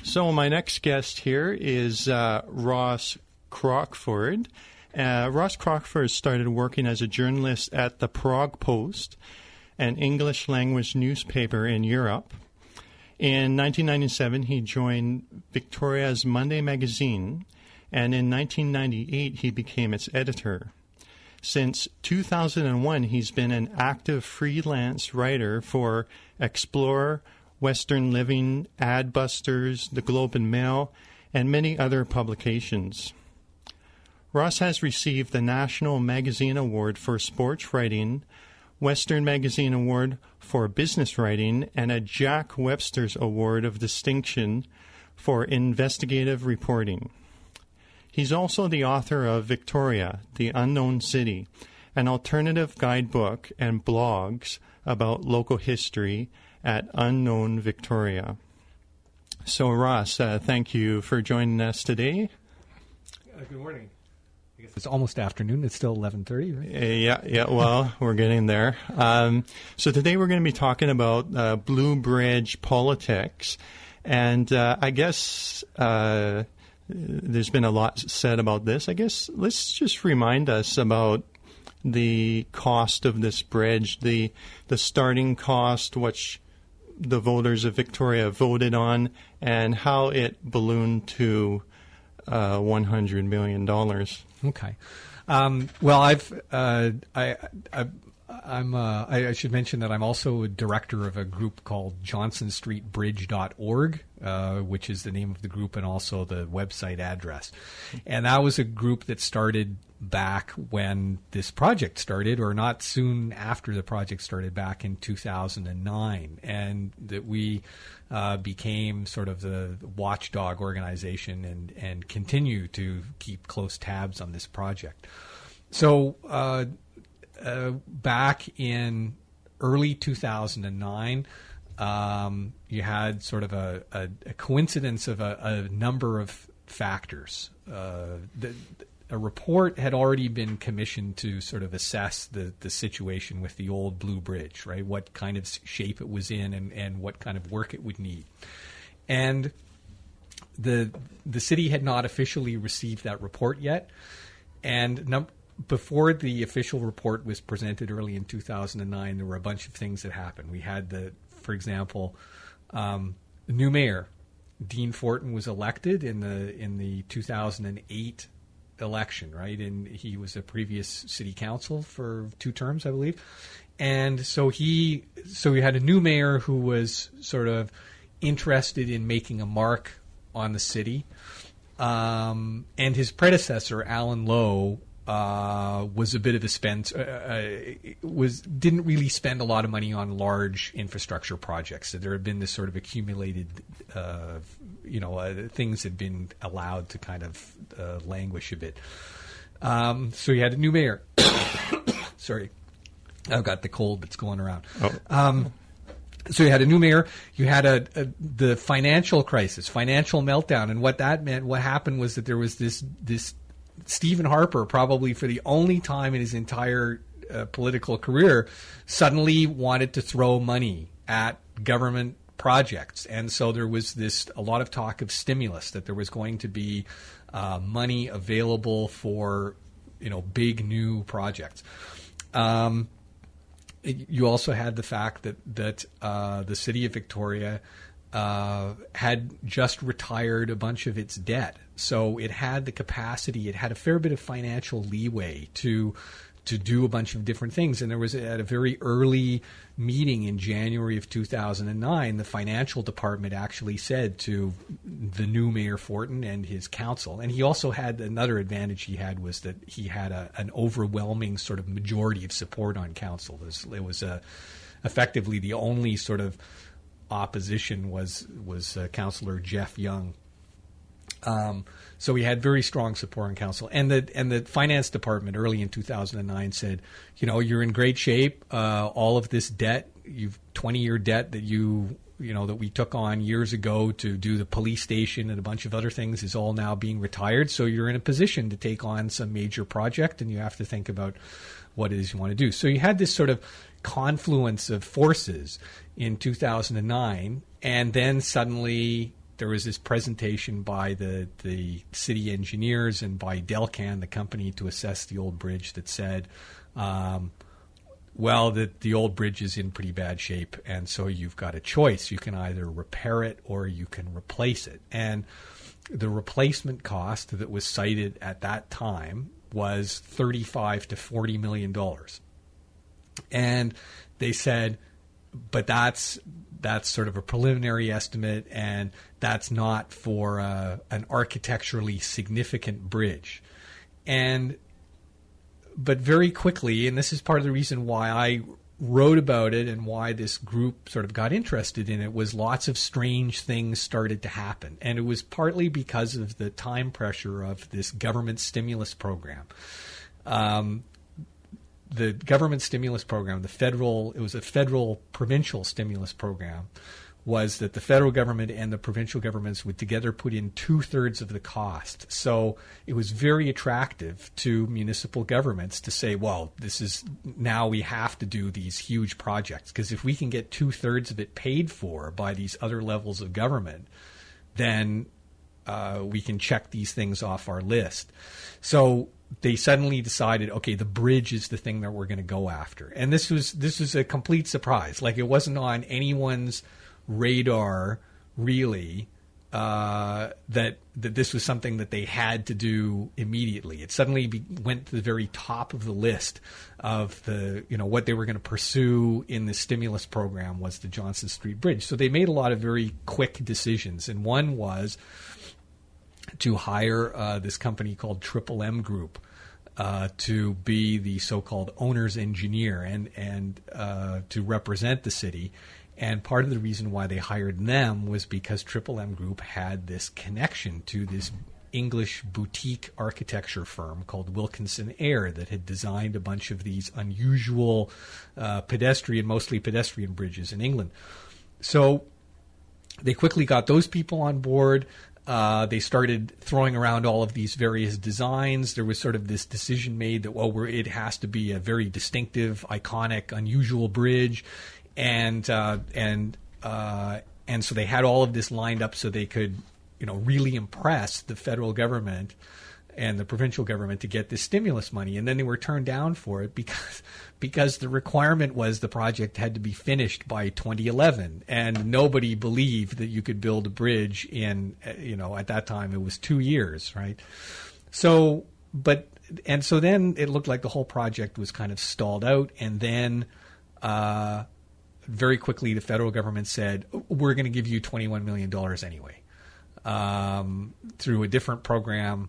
So my next guest here is Ross CrockFord. Ross CrockFord started working as a journalist at the Prague Post, an English language newspaper in Europe. In 1997, he joined Victoria's Monday magazine, and in 1998, he became its editor. Since 2001, he's been an active freelance writer for Explorer, Western Living, Adbusters, The Globe and Mail, and many other publications. Ross has received the National Magazine Award for Sports Writing, Western Magazine Award for Business Writing, and a Jack Webster's Award of Distinction for Investigative Reporting. He's also the author of Victoria, the Unknown City, an alternative guidebook and blogs about local history at Unknown Victoria. So, Ross, thank you for joining us today. Good morning. I guess it's almost afternoon. It's still 11:30, right? Yeah. Well, we're getting there. So today we're going to be talking about Blue Bridge politics, and I guess there's been a lot said about this. I guess let's just remind us about the cost of this bridge, the starting cost, which the voters of Victoria voted on, and how it ballooned to $100 million. Okay. Well, I should mention that I'm also a director of a group called johnsonstreetbridge.org, which is the name of the group and also the website address. And that was a group that started back when this project started, or not soon after the project started, back in 2009. And that we became sort of the watchdog organization and continue to keep close tabs on this project. So back in early 2009, you had sort of a coincidence of a number of factors. A report had already been commissioned to sort of assess the situation with the old Blue Bridge, right? What kind of shape it was in and what kind of work it would need. And the city had not officially received that report yet. And before the official report was presented early in 2009, there were a bunch of things that happened. We had for example, the new mayor, Dean Fortin, was elected in the 2008 election, right? And he was a previous city council for 2 terms, I believe. And so we had a new mayor who was sort of interested in making a mark on the city. And his predecessor, Alan Lowe, was a bit of a didn't really spend a lot of money on large infrastructure projects. So there had been this sort of accumulated, things had been allowed to kind of languish a bit. So you had a new mayor. Sorry, I've got the cold that's going around. So you had a new mayor. You had the financial crisis, financial meltdown, and what that meant. What happened was that there was this Stephen Harper, probably for the only time in his entire political career, suddenly wanted to throw money at government projects. And so there was a lot of talk of stimulus, that there was going to be money available for, big new projects. You also had the fact that the city of Victoria had just retired a bunch of its debt. So it had the capacity, it had a fair bit of financial leeway to do a bunch of different things. And there was, at a very early meeting in January of 2009, the financial department actually said to the new Mayor Fortin and his council, and he also had another advantage he had, was that he had an overwhelming sort of majority of support on council. It was effectively the only sort of opposition was Councillor Jeff Young. So we had very strong support in council, and the finance department early in 2009 said, you're in great shape. All of this debt, 20-year debt that that we took on years ago to do the police station and a bunch of other things, is all now being retired. So you're in a position to take on some major project, and you have to think about what it is you want to do. So you had this sort of confluence of forces in 2009, and then suddenly there was this presentation by the city engineers and by Delcan, the company to assess the old bridge, that said, well, the old bridge is in pretty bad shape, and so you've got a choice. You can either repair it or you can replace it. And the replacement cost that was cited at that time was $35 to $40 million. And they said, but that's sort of a preliminary estimate, and that's not for an architecturally significant bridge. But very quickly, and this is part of the reason why I wrote about it and why this group sort of got interested in it, was lots of strange things started to happen. And it was partly because of the time pressure of this government stimulus program. The government stimulus program, it was a federal provincial stimulus program, was that the federal government and the provincial governments would together put in 2/3 of the cost. So it was very attractive to municipal governments to say, well, now we have to do these huge projects, because if we can get 2/3 of it paid for by these other levels of government, then we can check these things off our list. So they suddenly decided, okay, the bridge is the thing that we're going to go after. And this was a complete surprise. Like, it wasn't on anyone's radar, really, that this was something that they had to do immediately. It suddenly went to the very top of the list of what they were going to pursue in the stimulus program was the Johnson Street Bridge. So they made a lot of very quick decisions, and one was to hire this company called Triple M Group to be the so-called owner's engineer and to represent the city. And part of the reason why they hired them was because Triple M Group had this connection to this English boutique architecture firm called Wilkinson Eyre that had designed a bunch of these unusual mostly pedestrian bridges in England. So they quickly got those people on board. They started throwing around all of these various designs. There was sort of this decision made that, it has to be a very distinctive, iconic, unusual bridge. And so they had all of this lined up so they could, really impress the federal government and the provincial government to get this stimulus money. And then they were turned down for it because the requirement was the project had to be finished by 2011. And nobody believed that you could build a bridge in, at that time it was 2 years, right? So then it looked like the whole project was kind of stalled out. And then, very quickly, the federal government said, we're going to give you $21 million anyway, through a different program,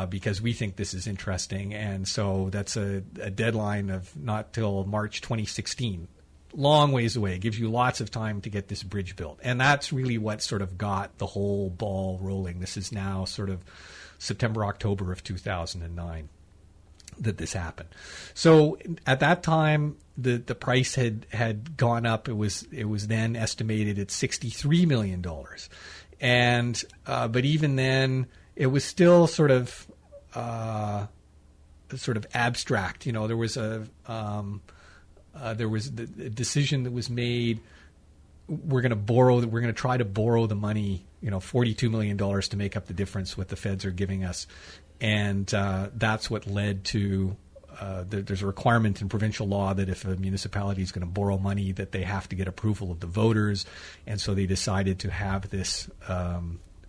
because we think this is interesting. And so that's a deadline of not till March 2016. Long ways away. It gives you lots of time to get this bridge built. And that's really what sort of got the whole ball rolling. This is now sort of September, October of 2009 that this happened. So at that time, the price had gone up. It was then estimated at $63 million. And but even then, it was still sort of abstract. There was a decision that was made. We're going to try to borrow the money, $42 million to make up the difference what the feds are giving us. And that's what led to there's a requirement in provincial law that if a municipality is going to borrow money, that they have to get approval of the voters. And so they decided to have this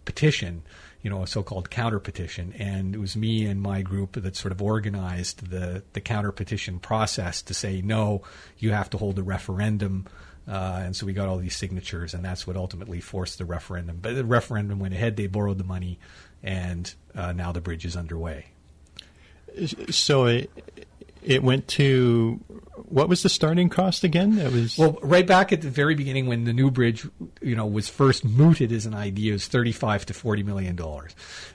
petition, a so-called counter petition. And it was me and my group that sort of organized the counter petition process to say, no, you have to hold a referendum. And so we got all these signatures, and that's what ultimately forced the referendum. But the referendum went ahead, they borrowed the money, and now the bridge is underway. So it went to, what was the starting cost again? Right back at the very beginning when the new bridge, was first mooted as an idea, it was $35 to $40 million.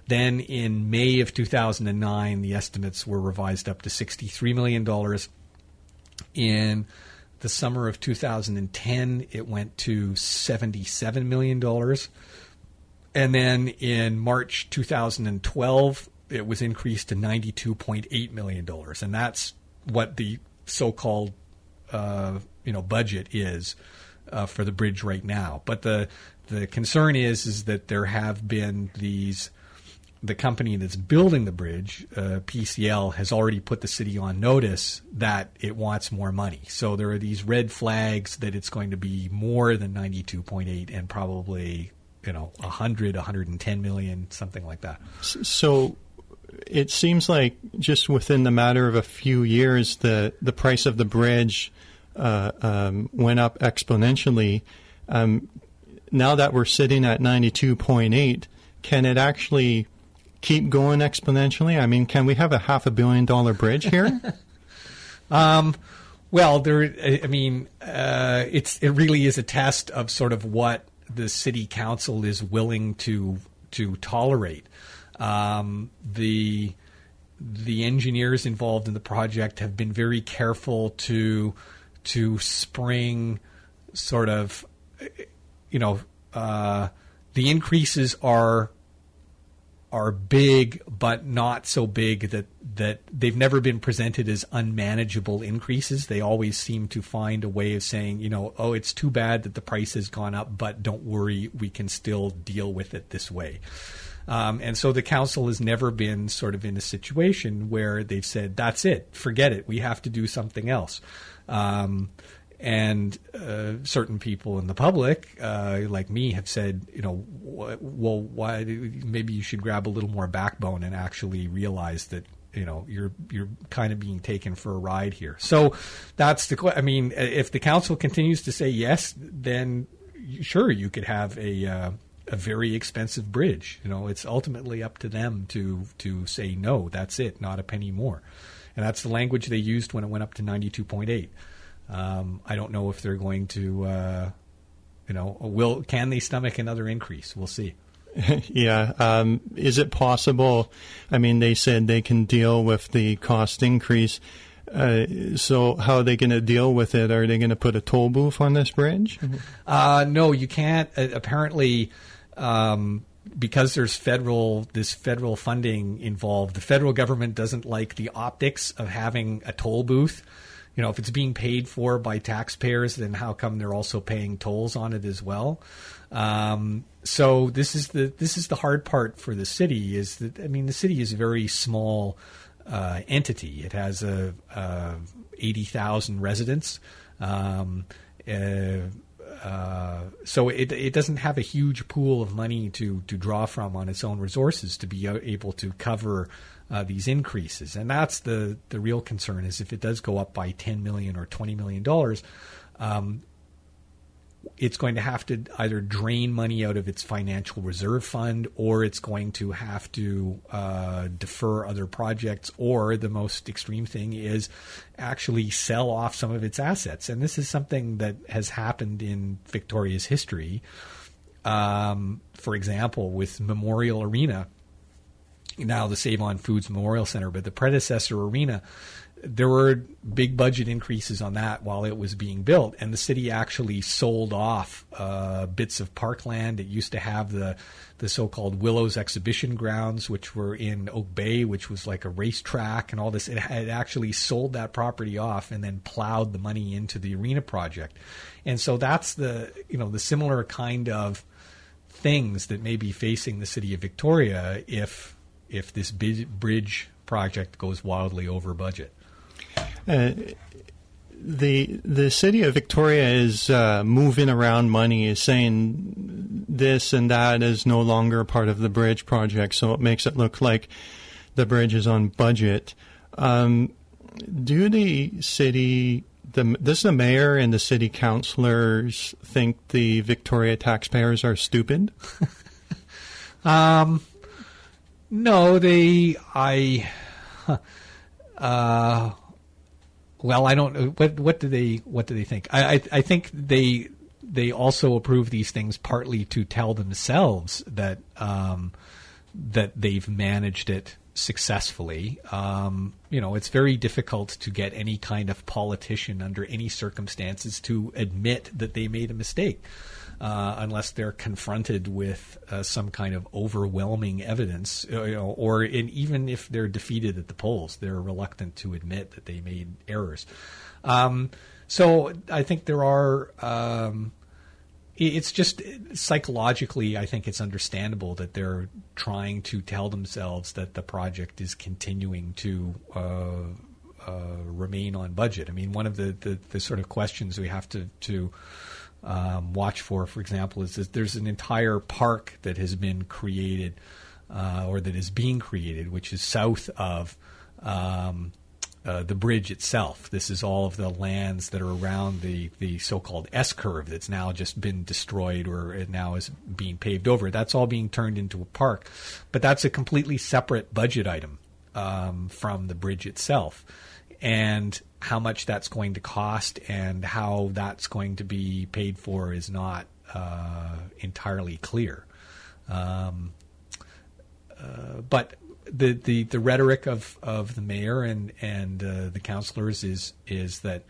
Then in May of 2009, the estimates were revised up to $63 million. In the summer of 2010, it went to $77 million. And then in March 2012, it was increased to $92.8 million. And that's what the so-called budget is for the bridge right now. But the the concern is that there have been the company that's building the bridge, PCL, has already put the city on notice that it wants more money. So there are these red flags that it's going to be more than 92.8 and probably 100, 110 million, something like that. So it seems like just within the matter of a few years, the price of the bridge went up exponentially. Now that we're sitting at 92.8, can it actually keep going exponentially? I mean, can we have a $500 million bridge here? Well, it really is a test of sort of what the city council is willing to tolerate. The engineers involved in the project have been very careful to spring sort of, the increases are big, but not so big that they've never been presented as unmanageable increases. They always seem to find a way of saying, it's too bad that the price has gone up, but don't worry, we can still deal with it this way. And so the council has never been sort of in a situation where they've said, that's it, forget it, we have to do something else. And certain people in the public, like me, have said, well, why? Maybe you should grab a little more backbone and actually realize that you're kind of being taken for a ride here. So that's if the council continues to say yes, then sure, you could have a very expensive bridge. It's ultimately up to them to say no. That's it, not a penny more. And that's the language they used when it went up to 92.8. I don't know if they're going to, can they stomach another increase? We'll see. Yeah. Is it possible? I mean, they said they can deal with the cost increase. So how are they going to deal with it? Are they going to put a toll booth on this bridge? No, you can't. Apparently, because there's this federal funding involved, the federal government doesn't like the optics of having a toll booth. If it's being paid for by taxpayers, then how come they're also paying tolls on it as well? So this is the hard part for the city. Is that the city is a very small entity. It has 80,000 residents, so it doesn't have a huge pool of money to draw from on its own resources to be able to cover these increases. And that's the real concern, is if it does go up by $10 million or $20 million, it's going to have to either drain money out of its financial reserve fund, or it's going to have to defer other projects, or the most extreme thing is actually sell off some of its assets. And this is something that has happened in Victoria's history. For example, with Memorial Arena, now the Save On Foods Memorial Center, but the predecessor arena, there were big budget increases on that while it was being built, and the city actually sold off bits of parkland. It used to have the so-called Willows Exhibition Grounds, which were in Oak Bay, which was like a racetrack and all this. It had actually sold that property off and then plowed the money into the arena project. And so that's the similar kind of things that may be facing the city of Victoria if this bridge project goes wildly over budget. The city of Victoria is moving around money, is saying this and that is no longer part of the bridge project, so it makes it look like the bridge is on budget. Do does the mayor and the city councillors think the Victoria taxpayers are stupid? No, well, I don't. What do they think? I think they also approve these things partly to tell themselves that that they've managed it successfully. It's very difficult to get any kind of politician under any circumstances to admit that they made a mistake. Unless they're confronted with some kind of overwhelming evidence, even if they're defeated at the polls, they're reluctant to admit that they made errors. So I think there are, it's just psychologically, I think it's understandable that they're trying to tell themselves that the project is continuing to remain on budget. I mean, one of the sort of questions we have to watch for example, is that there's an entire park that has been created or that is being created, which is south of the bridge itself. This is all of the lands that are around the so-called S-curve that's now just been destroyed or it now is being paved over. That's all being turned into a park. But that's a completely separate budget item from the bridge itself. And how much that's going to cost and how that's going to be paid for is not entirely clear. But the rhetoric of the mayor and the councillors is that,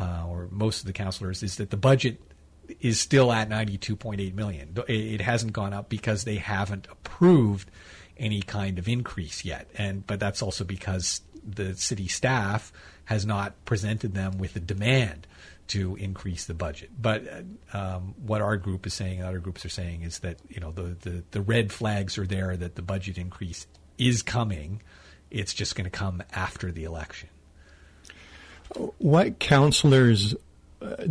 or most of the councillors, is that the budget is still at $92.8 million. It hasn't gone up because they haven't approved any kind of increase yet, but that's also because the city staff has not presented them with a demand to increase the budget. But what our group is saying and other groups are saying is that the red flags are there that the budget increase is coming. It's just going to come after the election. What councillors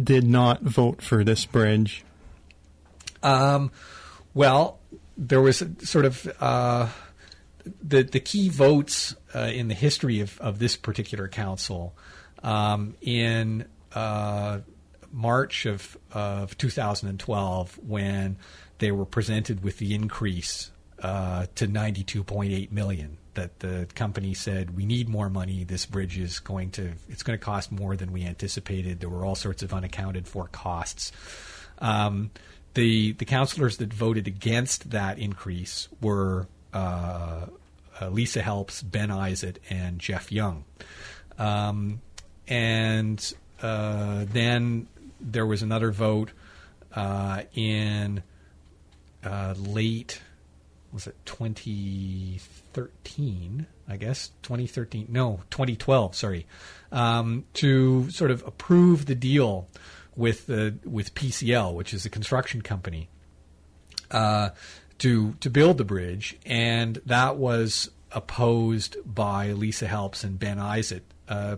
did not vote for this bridge? Well, there was sort of the key votes in the history of this particular council in March of 2012, when they were presented with the increase to $92.8 million. That the company said, we need more money. This bridge is going to cost more than we anticipated. There were all sorts of unaccounted for costs. The councillors that voted against that increase were Lisa Helps, Ben Isaac, and Jeff Young. And then there was another vote in late, was it 2013, I guess? 2012, sorry, to sort of approve the deal with PCL, which is a construction company, to build the bridge, and that was opposed by Lisa Helps and Ben Isaac,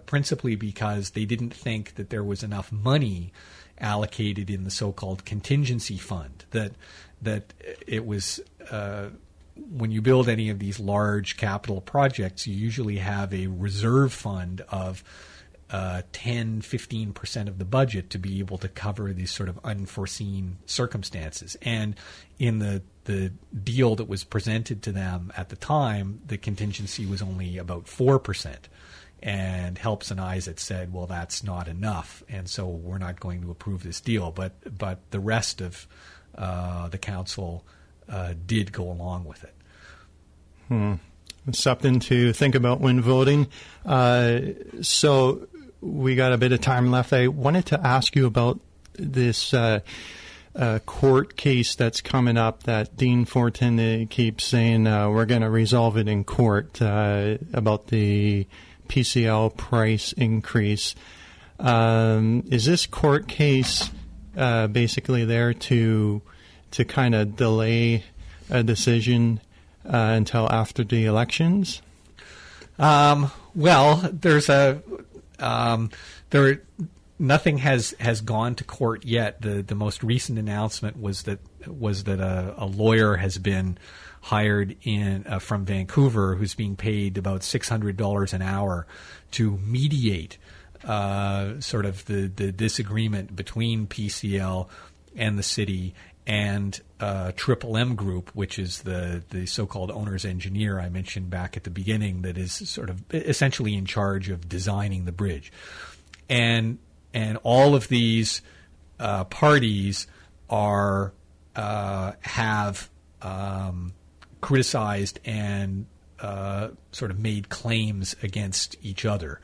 principally because they didn't think that there was enough money allocated in the so-called contingency fund, that it was when you build any of these large capital projects, you usually have a reserve fund of 10-15% of the budget to be able to cover these sort of unforeseen circumstances. And in the deal that was presented to them at the time, the contingency was only about 4%. And Helps and Isaac said, well, that's not enough, and so we're not going to approve this deal. But the rest of the council did go along with it. Something to think about when voting. So we got a bit of time left. I wanted to ask you about this court case that's coming up that Dean Fortin keeps saying we're going to resolve it in court about the PCL price increase. Is this court case basically there to kind of delay a decision until after the elections? Well, there's nothing has gone to court yet. The most recent announcement was that a lawyer has been hired from Vancouver, who's being paid about $600 an hour to mediate sort of the disagreement between PCL and the city and Triple M Group, which is the so-called owner's engineer I mentioned back at the beginning, that is sort of essentially in charge of designing the bridge. And all of these parties have criticized and sort of made claims against each other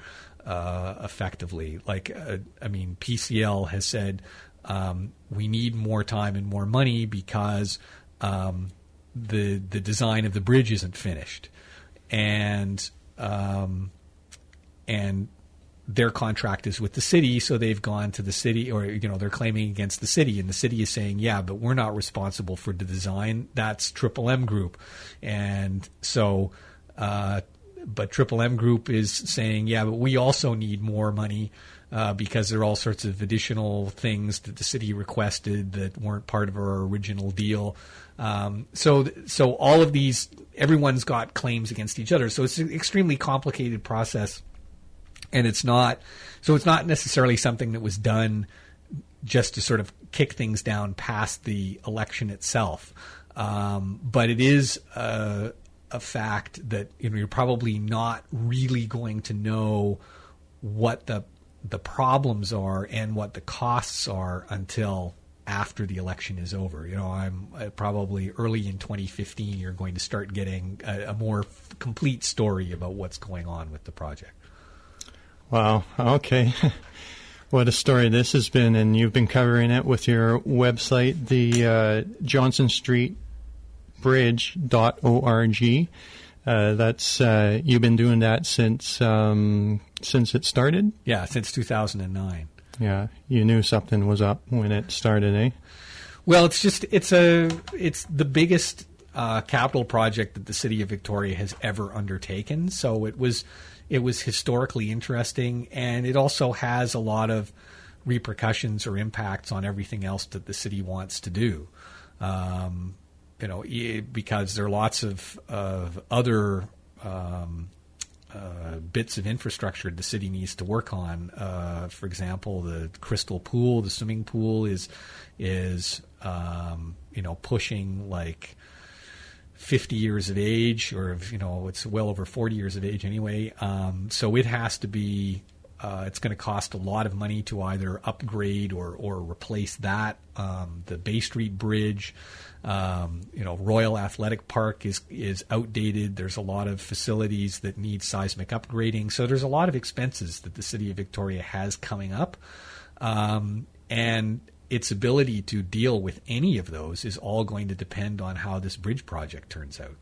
effectively. PCL has said we need more time and more money because the design of the bridge isn't finished, and their contract is with the city, so they've gone to the city, or they're claiming against the city, and the city is saying, yeah, but we're not responsible for the design. That's Triple M Group, and so, but Triple M Group is saying, yeah, but we also need more money because there are all sorts of additional things that the city requested that weren't part of our original deal. So all of these, everyone's got claims against each other. So it's an extremely complicated process. And it's not necessarily something that was done just to sort of kick things down past the election itself. But it is a fact that you're probably not really going to know what the problems are and what the costs are until after the election is over. I'm probably early in 2015, you're going to start getting a more complete story about what's going on with the project. Wow. Okay. What a story this has been, and you've been covering it with your website, the Johnson Street Bridge.org. That's you've been doing that since it started? Yeah, since 2009. Yeah, you knew something was up when it started, eh? Well, it's the biggest capital project that the city of Victoria has ever undertaken. So it was historically interesting, and it also has a lot of repercussions or impacts on everything else that the city wants to do. Because there are lots of other bits of infrastructure the city needs to work on. For example, the Crystal Pool, the swimming pool, is pushing like 50 years of age, or it's well over 40 years of age anyway. So it has to be. It's going to cost a lot of money to either upgrade or replace that. The Bay Street Bridge, Royal Athletic Park is outdated. There's a lot of facilities that need seismic upgrading. So there's a lot of expenses that the city of Victoria has coming up, and its ability to deal with any of those is all going to depend on how this bridge project turns out.